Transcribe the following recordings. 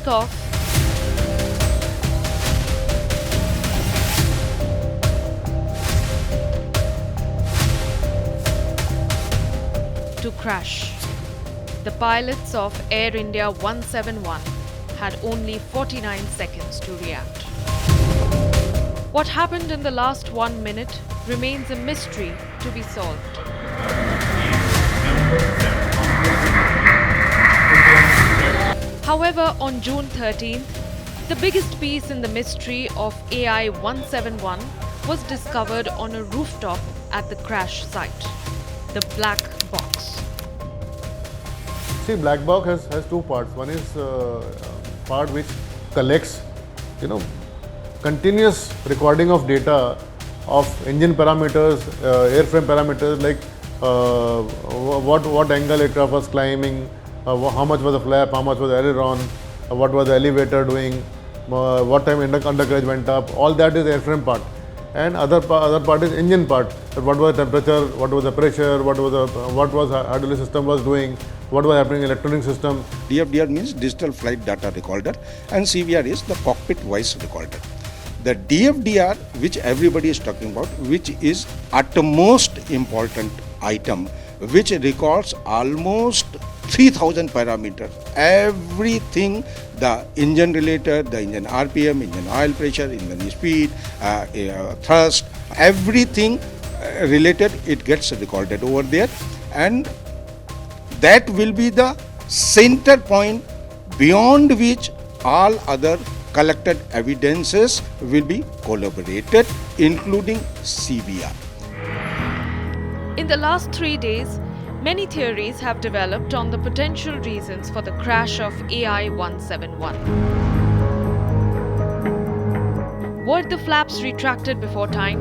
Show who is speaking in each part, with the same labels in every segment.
Speaker 1: takeoff, to crash. The pilots of Air India 171 had only 49 seconds to react. What happened in the last 1 minute remains a mystery to be solved. However, on June 13th, the biggest piece in the mystery of AI 171 was discovered on a rooftop at the crash site, the black box.
Speaker 2: See, Blackbox has two parts. One is part which collects, continuous recording of data of engine parameters, airframe parameters like what angle aircraft was climbing, how much was the flap, how much was the aileron, what was the elevator doing, what time undercarriage went up. All that is airframe part. And other part is engine part. What was the temperature, what was the pressure, what was hydraulic system was doing, what was happening in electronic system.
Speaker 3: DFDR means Digital Flight Data Recorder, and CVR is the Cockpit Voice Recorder. The DFDR, which everybody is talking about, which is utmost important item, which records almost 3000 parameters, everything, the engine related, the engine RPM, engine oil pressure, engine speed, thrust, everything related, it gets recorded over there, and that will be the center point beyond which all other collected evidences will be collaborated, including CVR.
Speaker 1: In the last 3 days, many theories have developed on the potential reasons for the crash of AI 171. Were the flaps retracted before time?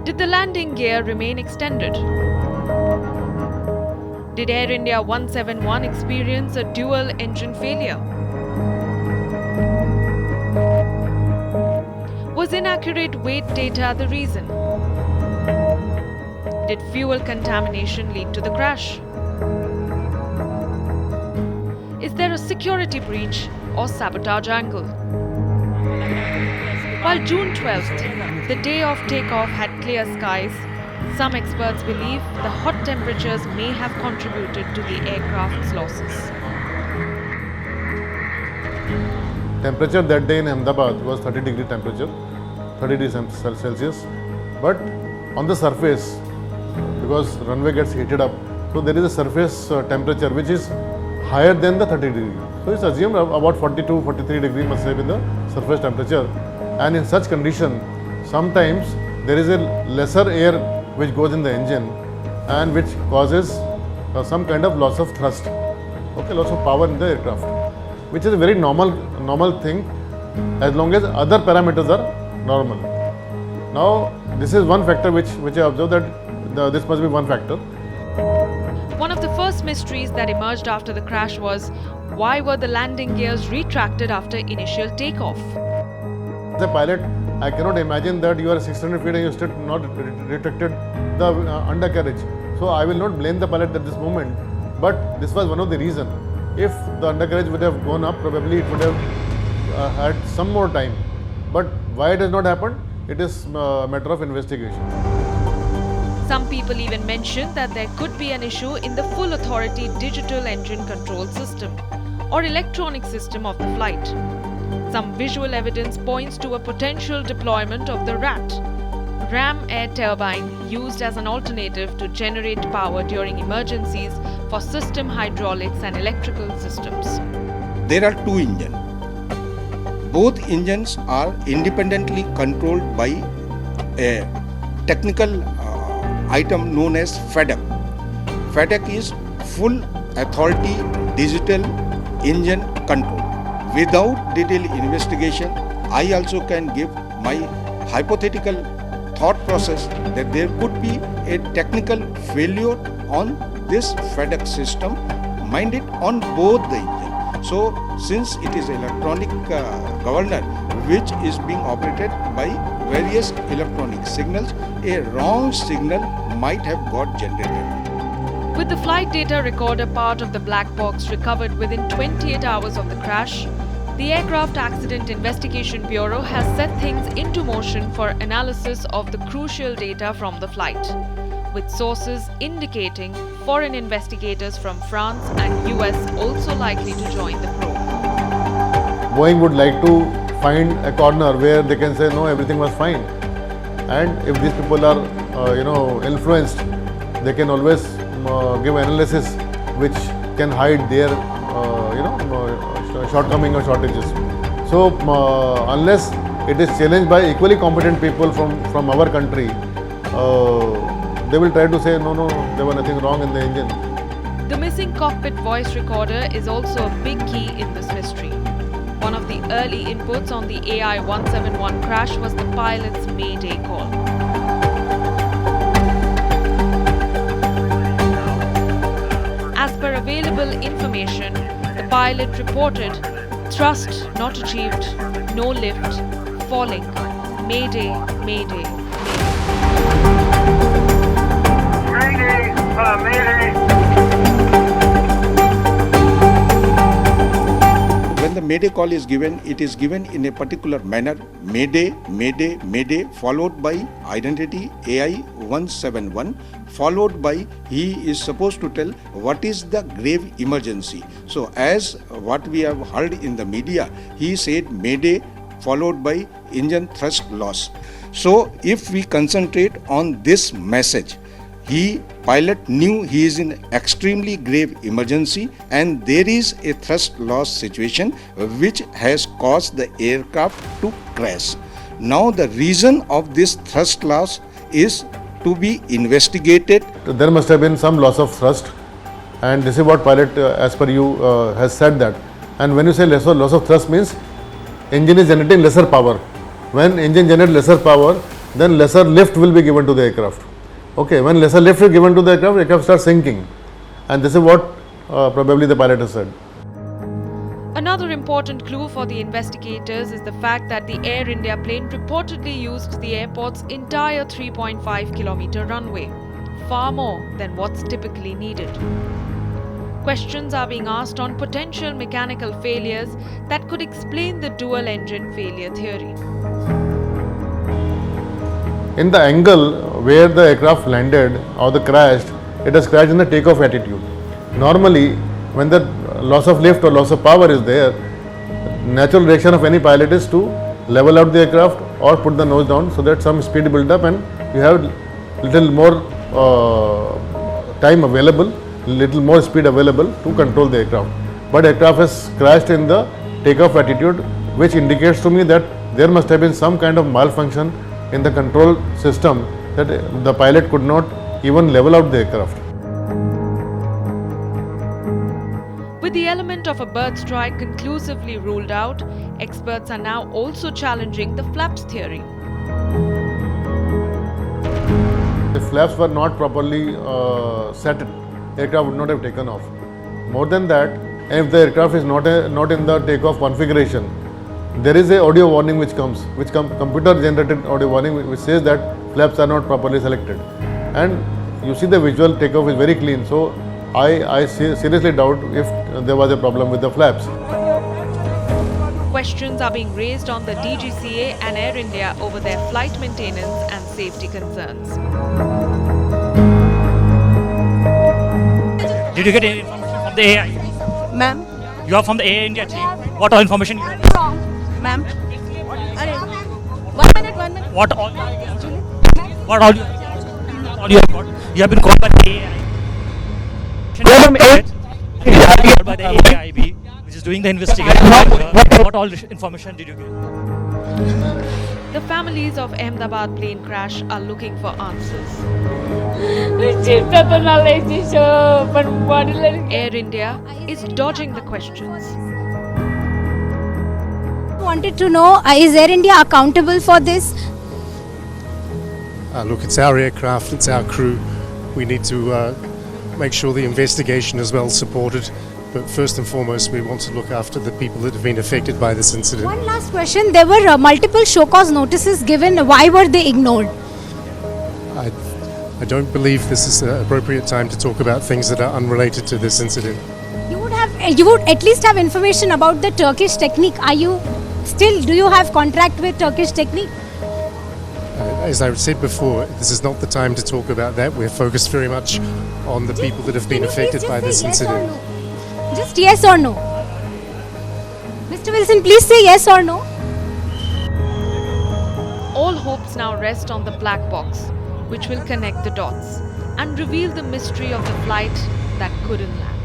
Speaker 1: Did the landing gear remain extended? Did Air India 171 experience a dual engine failure? Was inaccurate weight data the reason? Did fuel contamination lead to the crash? Is there a security breach or sabotage angle? While June 12th, the day of takeoff, had clear skies, some experts believe the hot temperatures may have contributed to the aircraft's losses.
Speaker 2: Temperature that day in Ahmedabad was 30-degree temperature, 30 degrees Celsius, but on the surface, because runway gets heated up, so there is a surface temperature which is higher than the 30 degree. So it's assumed about 42, 43 degree must have been the surface temperature. And in such condition, sometimes there is a lesser air which goes in the engine and which causes some kind of loss of thrust, loss of power in the aircraft, which is a very normal thing as long as other parameters are normal. Now, this is one factor which I observed that this must be one factor.
Speaker 1: One of the first mysteries that emerged after the crash was why were the landing gears retracted after initial takeoff?
Speaker 2: As a pilot, I cannot imagine that you are 600 feet and you still not retracted the undercarriage. So I will not blame the pilot at this moment, but this was one of the reasons. If the undercarriage would have gone up, probably it would have had some more time. But why it has not happened, it is a matter of investigation.
Speaker 1: Some people even mentioned that there could be an issue in the full authority digital engine control system or electronic system of the flight. Some visual evidence points to a potential deployment of the ram air turbine used as an alternative to generate power during emergencies for system hydraulics and electrical systems.
Speaker 3: There are two engines. Both engines are independently controlled by a technical item known as FADEC. FADEC is full authority digital engine control. Without detailed investigation, I also can give my hypothetical thought process that there could be a technical failure on this FADEC system, mind it, on both the engine. So, since it is electronic governor which is being operated by various electronic signals, a wrong signal might have got generated.
Speaker 1: With the flight data recorder part of the black box recovered within 28 hours of the crash, the Aircraft Accident Investigation Bureau has set things into motion for analysis of the crucial data from the flight, with sources indicating foreign investigators from France and US also likely to join the probe.
Speaker 2: Boeing would like to find a corner where they can say no, everything was fine. And if these people are, influenced, they can always give analysis which can hide their, shortcoming or shortages. So unless it is challenged by equally competent people from our country, they will try to say no, there was nothing wrong in the engine.
Speaker 1: The missing cockpit voice recorder is also a big key in this mystery. One of the early inputs on the AI-171 crash was the pilot's Mayday Call. As per available information, the pilot reported thrust not achieved, no lift, falling, Mayday, Mayday, Mayday.
Speaker 4: Mayday!
Speaker 3: When the Mayday call is given, it is given in a particular manner: Mayday, Mayday, Mayday, followed by identity AI-171, followed by he is supposed to tell what is the grave emergency. So as what we have heard in the media, he said Mayday followed by engine thrust loss. So if we concentrate on this message, pilot knew he is in extremely grave emergency and there is a thrust loss situation which has caused the aircraft to crash. Now the reason of this thrust loss is to be investigated.
Speaker 2: There must have been some loss of thrust, and this is what pilot, as per you, has said that. And when you say loss of thrust means engine is generating lesser power. When engine generates lesser power, then lesser lift will be given to the aircraft. Okay, when lesser lift is given to the aircraft starts sinking, and this is what probably the pilot has said.
Speaker 1: Another important clue for the investigators is the fact that the Air India plane reportedly used the airport's entire 3.5-kilometer runway, far more than what's typically needed. Questions are being asked on potential mechanical failures that could explain the dual-engine failure theory.
Speaker 2: In the angle where the aircraft landed or the crashed, it has crashed in the takeoff attitude. Normally, when the loss of lift or loss of power is there, natural reaction of any pilot is to level out the aircraft or put the nose down so that some speed build up and you have little more time available, little more speed available to control the aircraft. But aircraft has crashed in the takeoff attitude, which indicates to me that there must have been some kind of malfunction in the control system that the pilot could not even level out the aircraft.
Speaker 1: With the element of a bird strike conclusively ruled out, experts are now also challenging the flaps theory.
Speaker 2: If flaps were not properly set, aircraft would not have taken off. More than that, if the aircraft is not in the takeoff configuration, there is a audio warning which comes, computer generated audio warning which says that flaps are not properly selected. And you see the visual takeoff is very clean. So I seriously doubt if there was a problem with the flaps.
Speaker 1: Questions are being raised on the DGCA and Air India over their flight maintenance and safety concerns.
Speaker 4: Did you get any information from the AI?
Speaker 5: Ma'am,
Speaker 4: You are from the AI India team. What all information you have?
Speaker 5: wrong. Ma'am. One minute.
Speaker 4: What all you have got? You have been called by the AI. Called by the AIB, which is doing the investigation. What all information did you get?
Speaker 1: The families of Ahmedabad plane crash are looking for answers. Air India is dodging the questions.
Speaker 6: Wanted to know, is Air India accountable for this?
Speaker 7: Look, it's our aircraft, it's our crew. We need to make sure the investigation is well supported. But first and foremost, we want to look after the people that have been affected by this incident.
Speaker 6: One last question. There were multiple show cause notices given. Why were they ignored?
Speaker 7: I don't believe this is the appropriate time to talk about things that are unrelated to this incident.
Speaker 6: You would at least have information about the Turkish technique. Do you have contract with Turkish technique?
Speaker 7: As I said before, this is not the time to talk about that. We're focused very much on the people that have been affected by this incident.
Speaker 6: Just yes or no. Mr. Wilson, please say yes or no.
Speaker 1: All hopes now rest on the black box, which will connect the dots and reveal the mystery of the flight that couldn't land.